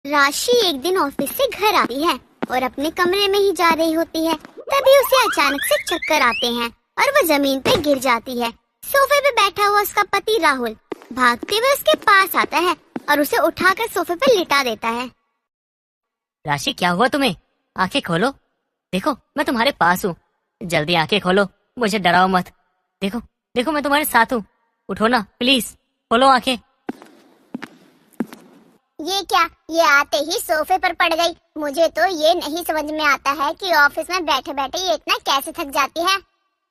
राशि एक दिन ऑफिस से घर आती है और अपने कमरे में ही जा रही होती है। तभी उसे अचानक से चक्कर आते हैं और वो जमीन पे गिर जाती है। सोफे पे बैठा हुआ उसका पति राहुल भागते हुए उसके पास आता है और उसे उठाकर सोफे पे लिटा देता है। राशि, क्या हुआ तुम्हें? आंखें खोलो, देखो मैं तुम्हारे पास हूँ। जल्दी आंखें खोलो, मुझे डराओ मत। देखो देखो मैं तुम्हारे साथ हूँ, उठो ना प्लीज, खोलो आंखें। ये क्या, ये आते ही सोफे पर पड़ गई। मुझे तो ये नहीं समझ में आता है कि ऑफिस में बैठे बैठे ये इतना कैसे थक जाती है।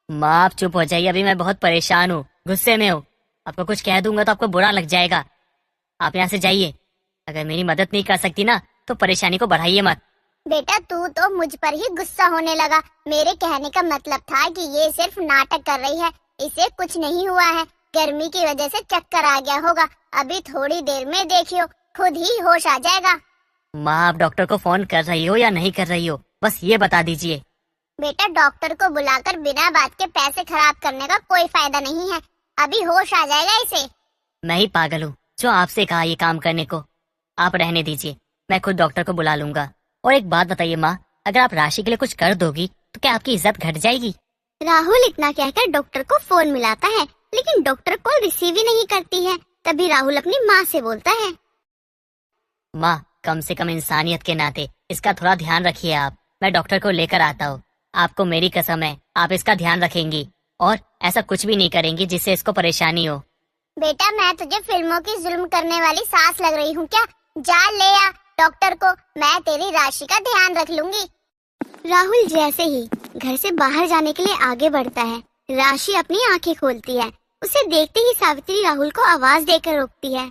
माँ आप चुप हो जाइए, अभी मैं बहुत परेशान हूँ, गुस्से में हूँ। आपको कुछ कह दूंगा तो आपको बुरा लग जाएगा। आप यहाँ से जाइए। अगर मेरी मदद नहीं कर सकती ना तो परेशानी को बढ़ाइए मत। बेटा तू तो मुझ पर ही गुस्सा होने लगा। मेरे कहने का मतलब था कि ये सिर्फ नाटक कर रही है, इसे कुछ नहीं हुआ है। गर्मी की वजह से चक्कर आ गया होगा। अभी थोड़ी देर में देखियो खुद ही होश आ जाएगा। माँ आप डॉक्टर को फोन कर रही हो या नहीं कर रही हो, बस ये बता दीजिए। बेटा डॉक्टर को बुलाकर बिना बात के पैसे खराब करने का कोई फायदा नहीं है। अभी होश आ जाएगा इसे। मैं ही पागल हूँ जो आपसे कहा ये काम करने को। आप रहने दीजिए, मैं खुद डॉक्टर को बुला लूंगा। और एक बात बताइए माँ, अगर आप राशि के लिए कुछ कर दोगी तो क्या आपकी इज्जत घट जाएगी? राहुल इतना कहकर डॉक्टर को फोन मिलाता है, लेकिन डॉक्टर कॉल रिसीव ही नहीं करती है। तभी राहुल अपनी माँ से बोलता है, माँ कम से कम इंसानियत के नाते इसका थोड़ा ध्यान रखिए आप। मैं डॉक्टर को लेकर आता हूँ, आपको मेरी कसम है आप इसका ध्यान रखेंगी और ऐसा कुछ भी नहीं करेंगी जिससे इसको परेशानी हो। बेटा मैं तुझे फिल्मों की जुल्म करने वाली सास लग रही हूँ क्या? जा ले आ डॉक्टर को, मैं तेरी राशि का ध्यान रख लूंगी। राहुल जैसे ही घर से बाहर जाने के लिए आगे बढ़ता है, राशि अपनी आंखें खोलती है। उसे देखते ही सावित्री राहुल को आवाज देकर रोकती है।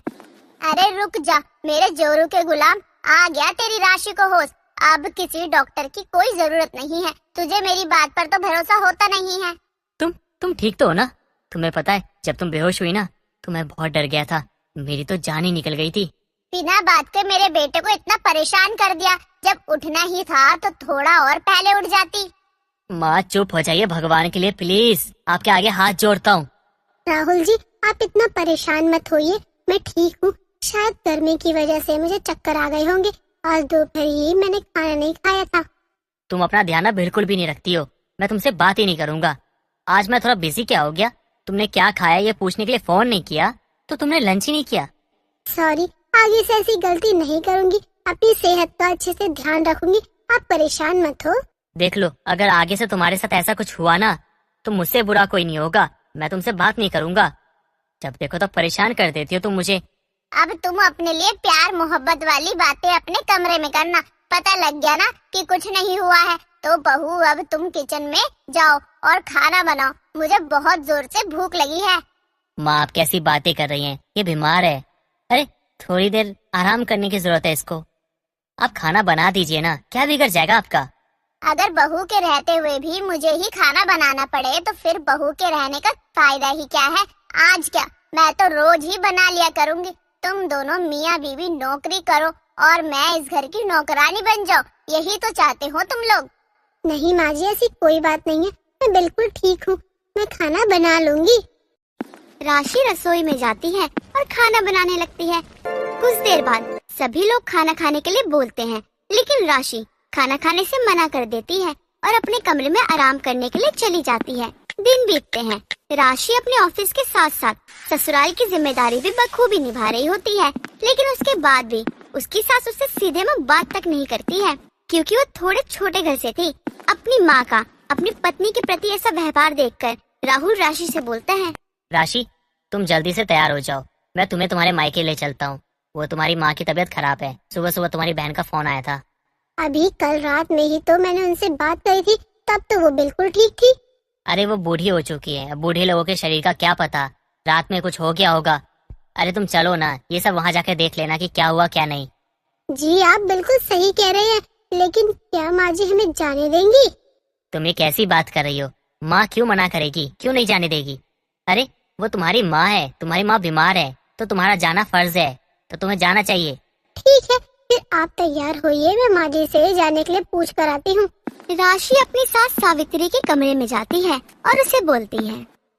अरे रुक जा मेरे जोरू के गुलाम, आ गया तेरी राशि को होश। अब किसी डॉक्टर की कोई जरूरत नहीं है। तुझे मेरी बात पर तो भरोसा होता नहीं है। तुम ठीक तो हो ना? तुम्हें पता है जब तुम बेहोश हुई ना तो मैं बहुत डर गया था, मेरी तो जान ही निकल गई थी। बिना बात के मेरे बेटे को इतना परेशान कर दिया। जब उठना ही था तो थोड़ा और पहले उठ जाती। माँ चुप हो जाइए भगवान के लिए प्लीज, आपके आगे हाथ जोड़ता हूँ। राहुल जी आप इतना परेशान मत होइए, मैं ठीक हूँ। शायद गर्मी की वजह से मुझे चक्कर आ गए होंगे। आज दोपहर ही मैंने खाना नहीं खाया था। तुम अपना ध्यान बिल्कुल भी नहीं रखती हो, मैं तुमसे बात ही नहीं करूंगा। आज मैं थोड़ा बिजी क्या हो गया? तुमने क्या खाया ये पूछने के लिए फोन नहीं किया तो तुमने लंच ही नहीं किया। सॉरी, आगे से ऐसी गलती नहीं करूंगी। अपनी सेहत का अच्छे से ध्यान रखूंगी, आप परेशान मत हो। देख लो, अगर आगे से तुम्हारे साथ ऐसा कुछ हुआ ना तो मुझसे बुरा कोई नहीं होगा, मैं तुमसे बात नहीं करूंगा। जब देखो तो परेशान कर देती हो तुम मुझे। अब तुम अपने लिए प्यार मोहब्बत वाली बातें अपने कमरे में करना। पता लग गया ना कि कुछ नहीं हुआ है तो बहू अब तुम किचन में जाओ और खाना बनाओ। मुझे बहुत जोर से भूख लगी है। माँ आप कैसी बातें कर रही हैं, ये बीमार है। अरे थोड़ी देर आराम करने की जरूरत है इसको। आप खाना बना दीजिए ना, क्या बिगड़ जाएगा आपका? अगर बहू के रहते हुए भी मुझे ही खाना बनाना पड़े तो फिर बहू के रहने का फायदा ही क्या है? आज क्या, मैं तो रोज ही बना लिया करूंगी। तुम दोनों मियाँ बीवी नौकरी करो और मैं इस घर की नौकरानी बन जाऊँ, यही तो चाहते हो तुम लोग। नहीं माँ जी ऐसी कोई बात नहीं है, मैं बिल्कुल ठीक हूँ, मैं खाना बना लूंगी। राशि रसोई में जाती है और खाना बनाने लगती है। कुछ देर बाद सभी लोग खाना खाने के लिए बोलते हैं, लेकिन राशि खाना खाने से मना कर देती है और अपने कमरे में आराम करने के लिए चली जाती है। दिन बीतते हैं, राशि अपने ऑफिस के साथ साथ ससुराल की जिम्मेदारी भी बखूबी निभा रही होती है। लेकिन उसके बाद भी उसकी सास उससे सीधे मुंह बात तक नहीं करती है, क्योंकि वो थोड़े छोटे घर से थी। अपनी माँ का अपनी पत्नी के प्रति ऐसा व्यवहार देखकर राहुल राशि से बोलता है, राशि तुम जल्दी से तैयार हो जाओ, मैं तुम्हें तुम्हारे मायके ले चलता हूँ। वो तुम्हारी माँ की तबीयत खराब है, सुबह सुबह तुम्हारी बहन का फोन आया था। अभी कल रात में ही तो मैंने उनसे बात करी थी, तब तो वो बिल्कुल ठीक थी। अरे वो बूढ़ी हो चुकी है, बूढ़े लोगों के शरीर का क्या पता, रात में कुछ हो गया होगा। अरे तुम चलो ना, ये सब वहाँ जाके देख लेना कि क्या हुआ क्या नहीं। जी आप बिल्कुल सही कह रहे हैं, लेकिन क्या माँ जी हमें जाने देंगी? तुम ये कैसी बात कर रही हो? माँ क्यों मना करेगी, क्यों नहीं जाने देगी? अरे वो तुम्हारी माँ है, तुम्हारी माँ बीमार है तो तुम्हारा जाना फर्ज है, तो तुम्हें जाना चाहिए। ठीक है फिर आप तैयार होइए, मैं माँ जी से जाने के लिए पूछ कर आती हूँ। राशि अपनी सास सावित्री के कमरे में जाती है और उसे बोलती है,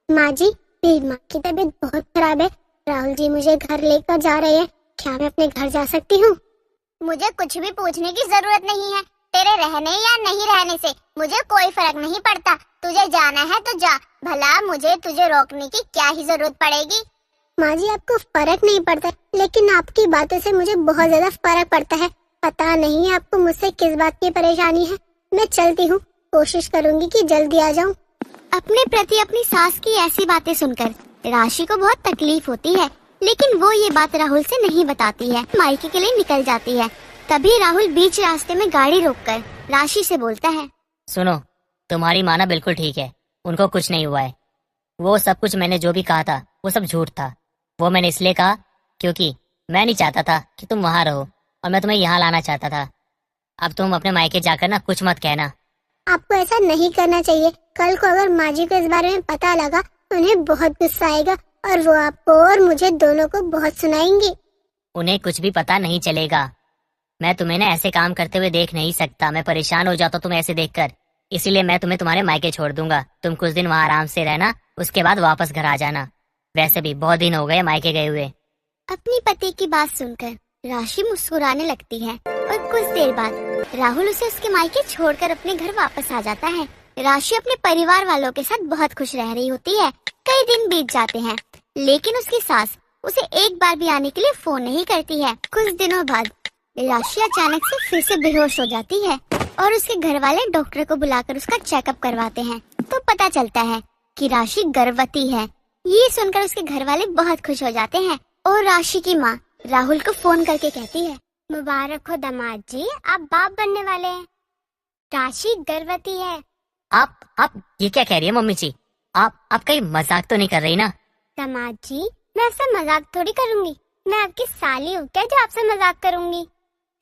माँ जी मेरी माँ की तबीयत बहुत खराब है, राहुल जी मुझे घर लेकर जा रहे हैं, क्या मैं अपने घर जा सकती हूँ? मुझे कुछ भी पूछने की जरूरत नहीं है। तेरे रहने या नहीं रहने से मुझे कोई फर्क नहीं पड़ता। तुझे जाना है तो जा, भला मुझे तुझे रोकने की क्या ही जरूरत पड़ेगी। माँ जी, आपको फर्क नहीं पड़ता, लेकिन आपकी बातों से मुझे बहुत ज्यादा फर्क पड़ता है। पता नहीं आपको मुझसे किस बात की परेशानी है। मैं चलती हूँ, कोशिश करूंगी कि जल्दी आ जाऊँ। अपने प्रति अपनी सास की ऐसी बातें सुनकर राशि को बहुत तकलीफ होती है, लेकिन वो ये बात राहुल से नहीं बताती है। मायके के लिए निकल जाती है। तभी राहुल बीच रास्ते में गाड़ी रोककर राशि से बोलता है, सुनो, तुम्हारी माँ ना बिल्कुल ठीक है, उनको कुछ नहीं हुआ है। वो सब कुछ मैंने जो भी कहा था वो सब झूठ था। वो मैंने इसलिए कहा क्योंकि मैं नहीं चाहता था कि तुम वहाँ रहो, और मैं तुम्हें यहाँ लाना चाहता था। अब तुम अपने मायके जाकर ना कुछ मत कहना। आपको ऐसा नहीं करना चाहिए। कल को अगर माँ जी को इस बारे में पता लगा तो उन्हें बहुत गुस्सा आएगा और वो आपको और मुझे दोनों को बहुत सुनाएंगी। उन्हें कुछ भी पता नहीं चलेगा। मैं तुम्हें ना ऐसे काम करते हुए देख नहीं सकता। मैं परेशान हो जाता हूँ तुम्हें ऐसे देखकर, इसीलिए मैं तुम्हें तुम्हारे मायके छोड़ दूंगा। तुम कुछ दिन वहाँ आराम से रहना, उसके बाद वापस घर आ जाना। वैसे भी बहुत दिन हो गए मायके गए हुए। अपनी पति की बात सुनकर राशि मुस्कुराने लगती है और कुछ देर बाद राहुल उसे उसके मायके छोड़कर अपने घर वापस आ जाता है। राशि अपने परिवार वालों के साथ बहुत खुश रह रही होती है। कई दिन बीत जाते हैं, लेकिन उसकी सास उसे एक बार भी आने के लिए फोन नहीं करती है। कुछ दिनों बाद राशि अचानक से फिर से बेहोश हो जाती है और उसके घर वाले डॉक्टर को बुलाकर उसका चेकअप करवाते हैं तो पता चलता है कि राशि गर्भवती है। ये सुनकर उसके घर वाले बहुत खुश हो जाते हैं और राशि की माँ राहुल को फोन करके कहती है, मुबारक हो दामाद जी, आप बाप बनने वाले हैं। राशि गर्भवती है। आप ये क्या कह रही है मम्मी जी? आप कहीं मजाक तो नहीं कर रही ना? दामाद जी, मैं आपसे मजाक थोड़ी करूंगी। मैं आपकी साली हूँ क्या जो आपसे मजाक करूंगी?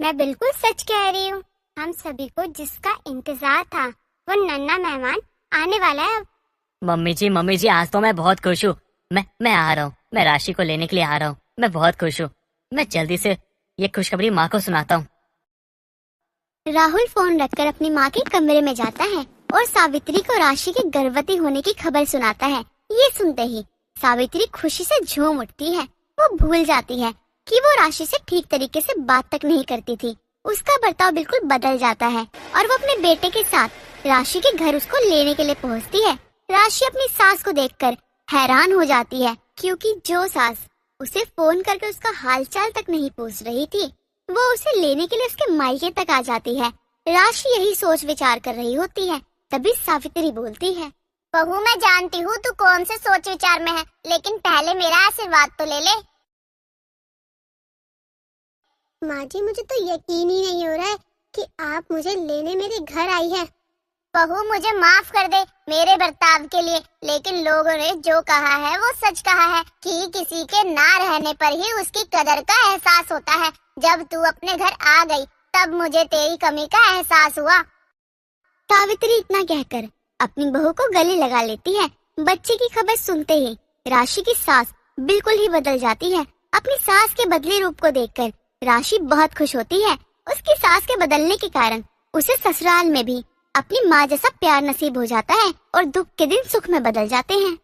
मैं बिल्कुल सच कह रही हूँ। हम सभी को जिसका इंतजार था वो नन्हा मेहमान आने वाला है अब। मम्मी जी, आज तो मैं बहुत खुश हूँ। मैं आ रहा हूँ, मैं राशि को लेने के लिए आ रहा हूँ। मैं बहुत खुश हूँ। मैं जल्दी से ये खुशखबरी माँ को सुनाता हूँ। राहुल फोन रखकर अपनी माँ के कमरे में जाता है और सावित्री को राशि के गर्भवती होने की खबर सुनाता है। ये सुनते ही सावित्री खुशी से झूम उठती है। वो भूल जाती है कि वो राशि से ठीक तरीके से बात तक नहीं करती थी। उसका बर्ताव बिल्कुल बदल जाता है और वो अपने बेटे के साथ राशि के घर उसको लेने के लिए पहुँचती है। राशि अपनी सास को देखकर हैरान हो जाती है, क्योंकि जो सास उसे फोन करके उसका हालचाल तक नहीं पूछ रही थी, वो उसे लेने के लिए उसके मायके तक आ जाती है। राशि यही सोच विचार कर रही होती है, तभी सावित्री बोलती है, बहू मैं जानती हूँ तू कौन से सोच विचार में है, लेकिन पहले मेरा आशीर्वाद तो ले ले। माँ जी, मुझे तो यकीन ही नहीं हो रहा है कि आप मुझे लेने मेरे घर आई है। बहू मुझे माफ कर दे मेरे बर्ताव के लिए, लेकिन लोगों ने जो कहा है वो सच कहा है कि किसी के ना रहने पर ही उसकी कदर का एहसास होता है। जब तू अपने घर आ गई तब मुझे तेरी कमी का एहसास हुआ। सावित्री इतना कहकर अपनी बहू को गले लगा लेती है। बच्चे की खबर सुनते ही राशि की सास बिल्कुल ही बदल जाती है। अपनी सास के बदले रूप को देखकर राशि बहुत खुश होती है। उसकी सास के बदलने के कारण उसे ससुराल में भी अपनी माँ जैसा प्यार नसीब हो जाता है और दुख के दिन सुख में बदल जाते हैं।